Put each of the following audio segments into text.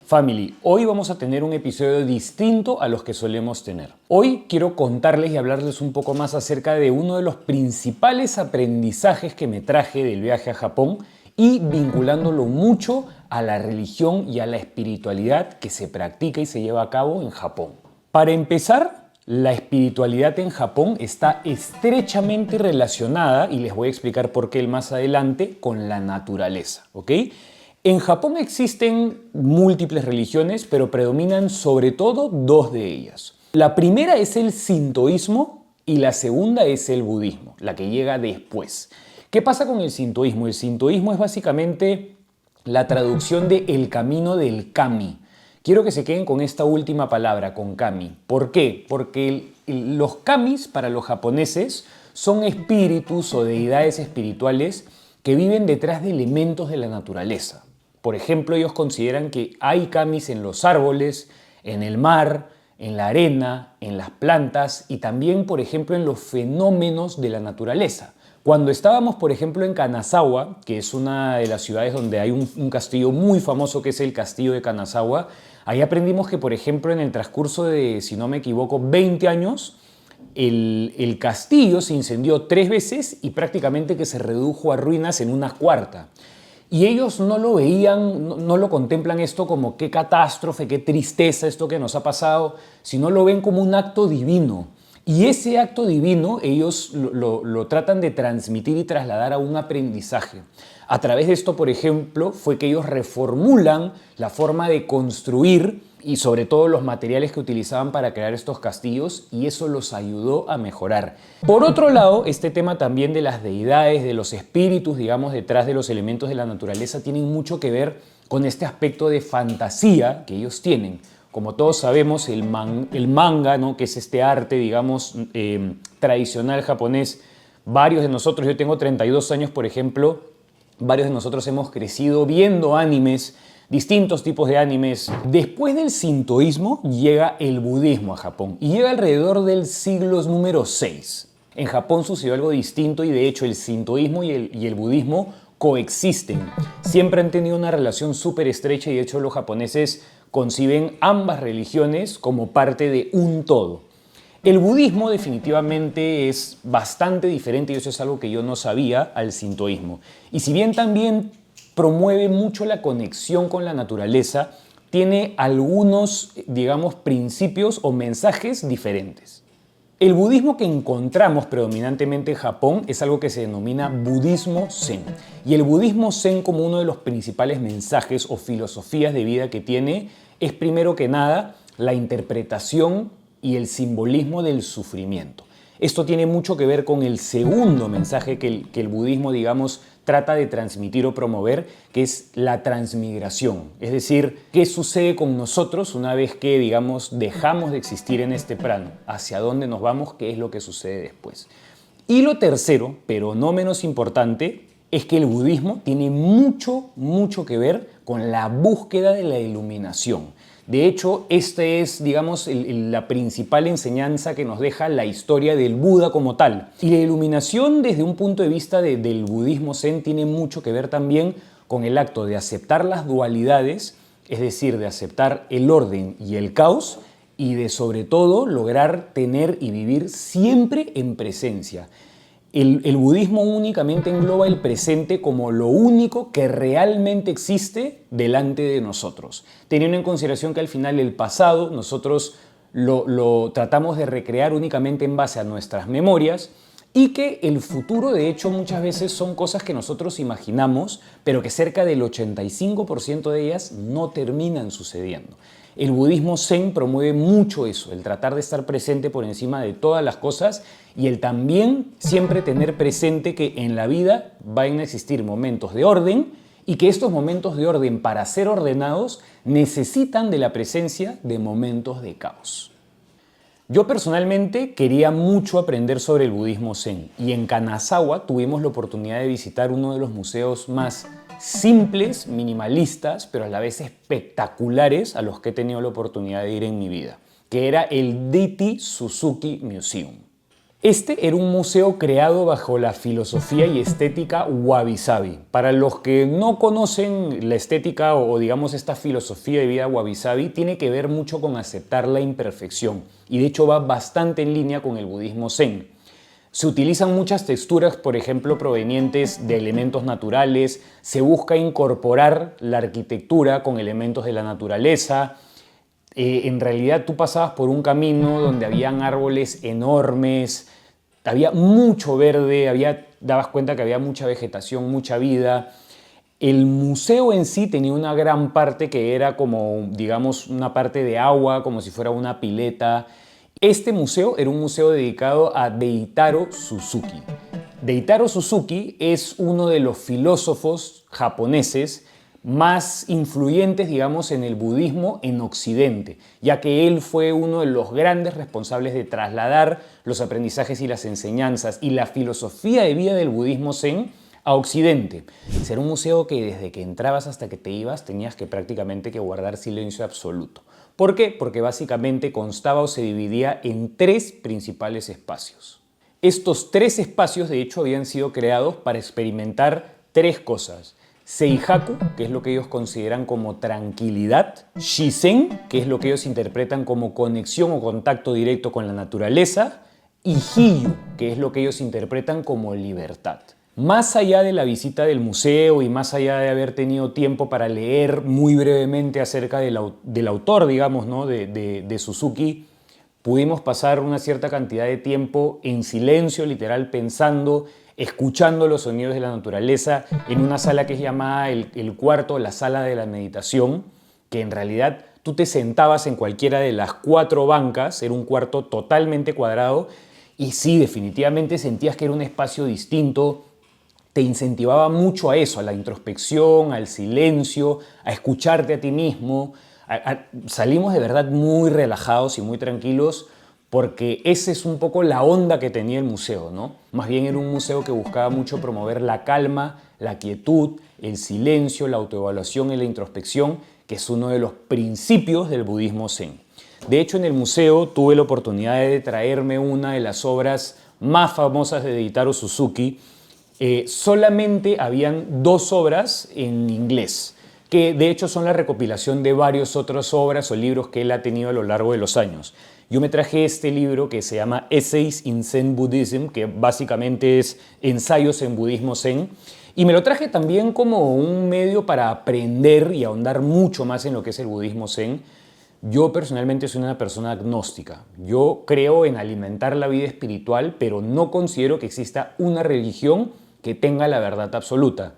Family, hoy vamos a tener un episodio distinto a los que solemos tener. Hoy quiero contarles y hablarles un poco más acerca de uno de los principales aprendizajes que me traje del viaje a Japón y vinculándolo mucho a la religión y a la espiritualidad que se practica y se lleva a cabo en Japón. Para empezar, la espiritualidad en Japón está estrechamente relacionada, y les voy a explicar por qué más adelante, con la naturaleza, ¿ok? En Japón existen múltiples religiones, pero predominan sobre todo dos de ellas. La primera es el sintoísmo y la segunda es el budismo, la que llega después. ¿Qué pasa con el sintoísmo? El sintoísmo es básicamente la traducción de el camino del kami. Quiero que se queden con esta última palabra, con kami. ¿Por qué? Porque los kamis para los japoneses son espíritus o deidades espirituales que viven detrás de elementos de la naturaleza. Por ejemplo, ellos consideran que hay kamis en los árboles, en el mar, en la arena, en las plantas y también, por ejemplo, en los fenómenos de la naturaleza. Cuando estábamos, por ejemplo, en Kanazawa, que es una de las ciudades donde hay un castillo muy famoso que es el Castillo de Kanazawa, ahí aprendimos que, por ejemplo, en el transcurso de, si no me equivoco, 20 años, el castillo se incendió 3 veces y prácticamente que se redujo a ruinas en una cuarta. Y ellos no lo veían, no lo contemplan esto como qué catástrofe, qué tristeza esto que nos ha pasado, sino lo ven como un acto divino. Y ese acto divino ellos lo tratan de transmitir y trasladar a un aprendizaje. A través de esto, por ejemplo, fue que ellos reformulan la forma de construir y sobre todo los materiales que utilizaban para crear estos castillos, y eso los ayudó a mejorar. Por otro lado, este tema también de las deidades, de los espíritus, digamos, detrás de los elementos de la naturaleza, tienen mucho que ver con este aspecto de fantasía que ellos tienen. Como todos sabemos, el manga, ¿no?, que es este arte, digamos, tradicional japonés, varios de nosotros, yo tengo 32 años, por ejemplo, varios de nosotros hemos crecido viendo animes, distintos tipos de animes. Después del sintoísmo llega el budismo a Japón y llega alrededor del siglo número 6. En Japón sucedió algo distinto y de hecho el sintoísmo y el budismo coexisten. Siempre han tenido una relación súper estrecha y de hecho los japoneses conciben ambas religiones como parte de un todo. El budismo definitivamente es bastante diferente y eso es algo que yo no sabía al sintoísmo. Y si bien también promueve mucho la conexión con la naturaleza, tiene algunos, digamos, principios o mensajes diferentes. El budismo que encontramos predominantemente en Japón es algo que se denomina budismo zen. Y el budismo zen, como uno de los principales mensajes o filosofías de vida que tiene, es primero que nada la interpretación y el simbolismo del sufrimiento. Esto tiene mucho que ver con el segundo mensaje que el budismo, digamos, trata de transmitir o promover, que es la transmigración. Es decir, qué sucede con nosotros una vez que, digamos, dejamos de existir en este plano, hacia dónde nos vamos, qué es lo que sucede después. Y lo tercero, pero no menos importante, es que el budismo tiene mucho que ver con la búsqueda de la iluminación. De hecho, esta es, digamos, la principal enseñanza que nos deja la historia del Buda como tal. Y la iluminación, desde un punto de vista del budismo zen, tiene mucho que ver también con el acto de aceptar las dualidades, es decir, de aceptar el orden y el caos, y de, sobre todo, lograr tener y vivir siempre en presencia. El budismo únicamente engloba el presente como lo único que realmente existe delante de nosotros, teniendo en consideración que al final el pasado nosotros lo tratamos de recrear únicamente en base a nuestras memorias y que el futuro de hecho muchas veces son cosas que nosotros imaginamos, pero que cerca del 85% de ellas no terminan sucediendo. El budismo zen promueve mucho eso, el tratar de estar presente por encima de todas las cosas y el también siempre tener presente que en la vida van a existir momentos de orden y que estos momentos de orden, para ser ordenados, necesitan de la presencia de momentos de caos. Yo personalmente quería mucho aprender sobre el budismo zen y en Kanazawa tuvimos la oportunidad de visitar uno de los museos más simples, minimalistas, pero a la vez espectaculares a los que he tenido la oportunidad de ir en mi vida, que era el Daiichi Suzuki Museum. Este era un museo creado bajo la filosofía y estética wabi-sabi. Para los que no conocen la estética o digamos esta filosofía de vida wabi-sabi, tiene que ver mucho con aceptar la imperfección y de hecho va bastante en línea con el budismo zen. Se utilizan muchas texturas, por ejemplo, provenientes de elementos naturales, se busca incorporar la arquitectura con elementos de la naturaleza. En realidad tú pasabas por un camino donde habían árboles enormes, había mucho verde, dabas cuenta que había mucha vegetación, mucha vida. El museo en sí tenía una gran parte que era como, digamos, una parte de agua, como si fuera una pileta. Este museo era un museo dedicado a Deitaro Suzuki. Deitaro Suzuki es uno de los filósofos japoneses más influyentes, digamos, en el budismo en Occidente, ya que él fue uno de los grandes responsables de trasladar los aprendizajes y las enseñanzas y la filosofía de vida del budismo zen a Occidente. Era un museo que desde que entrabas hasta que te ibas tenías que prácticamente que guardar silencio absoluto. ¿Por qué? Porque básicamente constaba o se dividía en 3 principales espacios. Estos 3 espacios de hecho habían sido creados para experimentar 3 cosas. Seihaku, que es lo que ellos consideran como tranquilidad. Shizen, que es lo que ellos interpretan como conexión o contacto directo con la naturaleza. Y Hiyu, que es lo que ellos interpretan como libertad. Más allá de la visita del museo y más allá de haber tenido tiempo para leer muy brevemente acerca del autor, digamos, ¿no? de Suzuki, pudimos pasar una cierta cantidad de tiempo en silencio, literal, pensando, escuchando los sonidos de la naturaleza en una sala que es llamada el cuarto, la sala de la meditación, que en realidad tú te sentabas en cualquiera de las 4 bancas, era un cuarto totalmente cuadrado y sí, definitivamente sentías que era un espacio distinto. Te incentivaba mucho a eso, a la introspección, al silencio, a escucharte a ti mismo. Salimos de verdad muy relajados y muy tranquilos porque esa es un poco la onda que tenía el museo, ¿no? Más bien era un museo que buscaba mucho promover la calma, la quietud, el silencio, la autoevaluación y la introspección, que es uno de los principios del budismo zen. De hecho, en el museo tuve la oportunidad de traerme una de las obras más famosas de Deitaro Suzuki. Solamente habían 2 obras en inglés, que de hecho son la recopilación de varias otras obras o libros que él ha tenido a lo largo de los años. Yo me traje este libro que se llama Essays in Zen Buddhism, que básicamente es ensayos en budismo zen, y me lo traje también como un medio para aprender y ahondar mucho más en lo que es el budismo zen. Yo personalmente soy una persona agnóstica. Yo creo en alimentar la vida espiritual, pero no considero que exista una religión que tenga la verdad absoluta.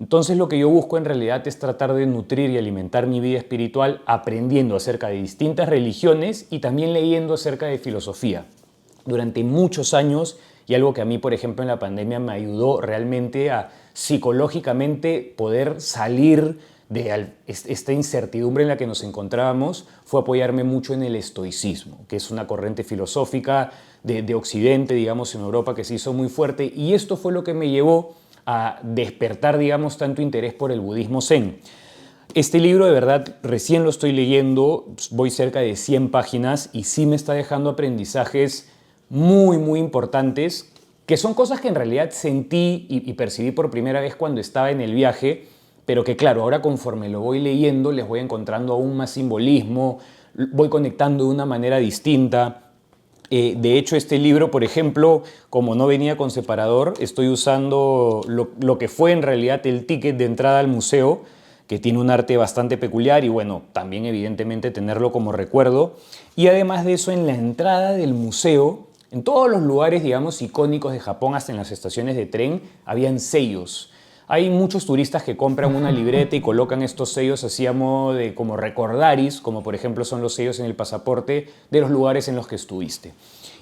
Entonces lo que yo busco en realidad es tratar de nutrir y alimentar mi vida espiritual aprendiendo acerca de distintas religiones y también leyendo acerca de filosofía. Durante muchos años, y algo que a mí, por ejemplo, en la pandemia me ayudó realmente a psicológicamente poder salir de esta incertidumbre en la que nos encontrábamos, fue apoyarme mucho en el estoicismo, que es una corriente filosófica de Occidente, digamos, en Europa, que se hizo muy fuerte, y esto fue lo que me llevó a despertar, digamos, tanto interés por el budismo zen. Este libro de verdad recién lo estoy leyendo, voy cerca de 100 páginas y sí me está dejando aprendizajes muy, muy importantes, que son cosas que en realidad sentí y percibí por primera vez cuando estaba en el viaje, pero que claro, ahora conforme lo voy leyendo les voy encontrando aún más simbolismo, voy conectando de una manera distinta. De hecho, este libro, por ejemplo, como no venía con separador, estoy usando lo que fue en realidad el ticket de entrada al museo, que tiene un arte bastante peculiar y bueno, también evidentemente tenerlo como recuerdo. Y además de eso, en la entrada del museo, en todos los lugares, digamos, icónicos de Japón, hasta en las estaciones de tren, habían sellos. Hay muchos turistas que compran una libreta y colocan estos sellos así a modo de como recordaris, como por ejemplo son los sellos en el pasaporte de los lugares en los que estuviste.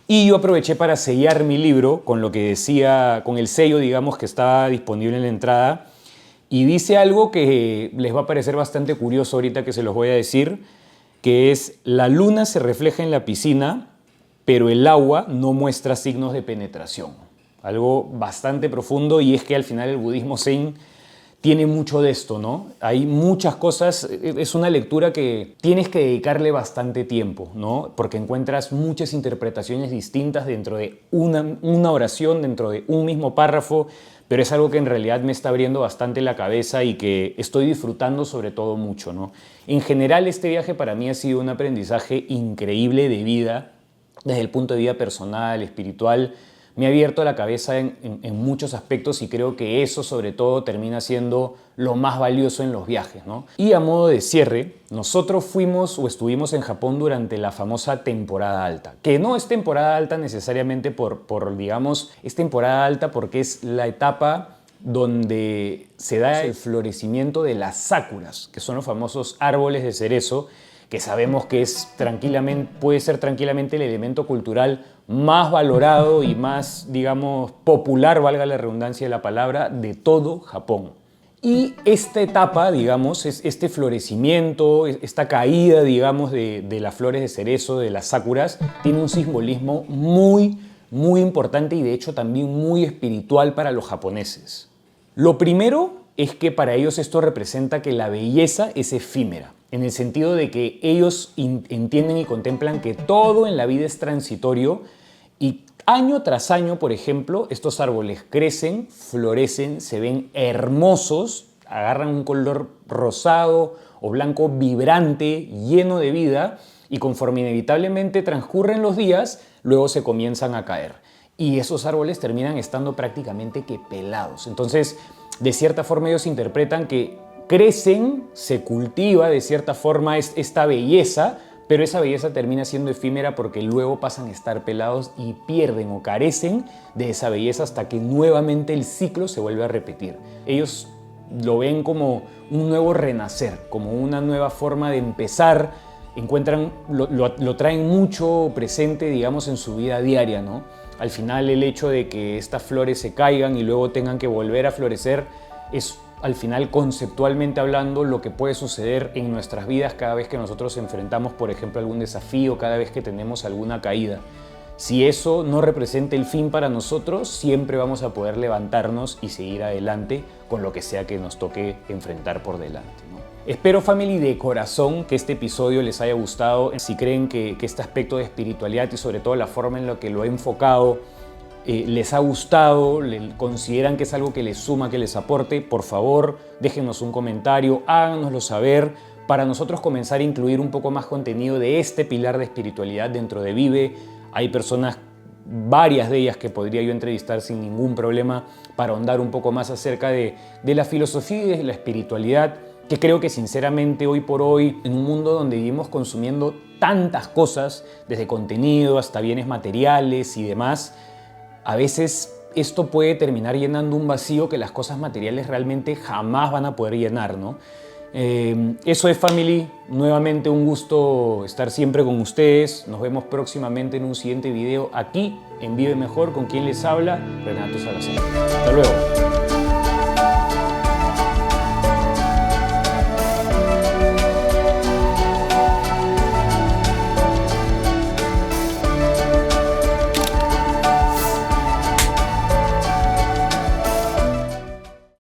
Y yo aproveché para sellar mi libro con lo que decía, con el sello, digamos, que estaba disponible en la entrada. Y dice algo que les va a parecer bastante curioso ahorita que se los voy a decir, que es: la luna se refleja en la piscina, pero el agua no muestra signos de penetración. Algo bastante profundo, y es que al final el budismo zen tiene mucho de esto, ¿no? Hay muchas cosas, es una lectura que tienes que dedicarle bastante tiempo, ¿no? Porque encuentras muchas interpretaciones distintas dentro de una oración, dentro de un mismo párrafo, pero es algo que en realidad me está abriendo bastante la cabeza y que estoy disfrutando sobre todo mucho, ¿no? En general, este viaje para mí ha sido un aprendizaje increíble de vida, desde el punto de vista personal, espiritual. Me ha abierto la cabeza en muchos aspectos y creo que eso sobre todo termina siendo lo más valioso en los viajes, ¿no? Y a modo de cierre, nosotros fuimos o estuvimos en Japón durante la famosa temporada alta, que no es temporada alta necesariamente digamos, es temporada alta porque es la etapa donde se da el florecimiento de las sakuras, que son los famosos árboles de cerezo, que sabemos que puede ser tranquilamente el elemento cultural más valorado y más, digamos, popular, valga la redundancia de la palabra, de todo Japón. Y esta etapa, digamos, este florecimiento, esta caída, digamos, de las flores de cerezo, de las sakuras, tiene un simbolismo muy, muy importante y de hecho también muy espiritual para los japoneses. Lo primero es que para ellos esto representa que la belleza es efímera, en el sentido de que ellos entienden y contemplan que todo en la vida es transitorio y año tras año, por ejemplo, estos árboles crecen, florecen, se ven hermosos, agarran un color rosado o blanco vibrante, lleno de vida, y conforme inevitablemente transcurren los días, luego se comienzan a caer. Y esos árboles terminan estando prácticamente que pelados. Entonces, de cierta forma ellos interpretan que crecen, se cultiva de cierta forma esta belleza, pero esa belleza termina siendo efímera porque luego pasan a estar pelados y pierden o carecen de esa belleza hasta que nuevamente el ciclo se vuelve a repetir. Ellos lo ven como un nuevo renacer, como una nueva forma de empezar, lo traen mucho presente, digamos, en su vida diaria, ¿no? Al final el hecho de que estas flores se caigan y luego tengan que volver a florecer es al final conceptualmente hablando lo que puede suceder en nuestras vidas cada vez que nosotros enfrentamos, por ejemplo, algún desafío, cada vez que tenemos alguna caída. Si eso no representa el fin para nosotros, siempre vamos a poder levantarnos y seguir adelante con lo que sea que nos toque enfrentar por delante, ¿no? Espero, family, de corazón que este episodio les haya gustado. Si creen que este aspecto de espiritualidad y sobre todo la forma en la que lo he enfocado les ha gustado, consideran que es algo que les suma, que les aporte, por favor, déjenos un comentario, háganoslo saber para nosotros comenzar a incluir un poco más contenido de este pilar de espiritualidad dentro de Vive. Hay personas, varias de ellas, que podría yo entrevistar sin ningún problema para ahondar un poco más acerca de la filosofía y de la espiritualidad, que creo que sinceramente hoy por hoy, en un mundo donde vivimos consumiendo tantas cosas, desde contenido hasta bienes materiales y demás, a veces esto puede terminar llenando un vacío que las cosas materiales realmente jamás van a poder llenar, ¿no? Eso es, family. Nuevamente un gusto estar siempre con ustedes. Nos vemos próximamente en un siguiente video aquí en Vive Mejor. Con quien les habla, Renato Salazar. Hasta luego.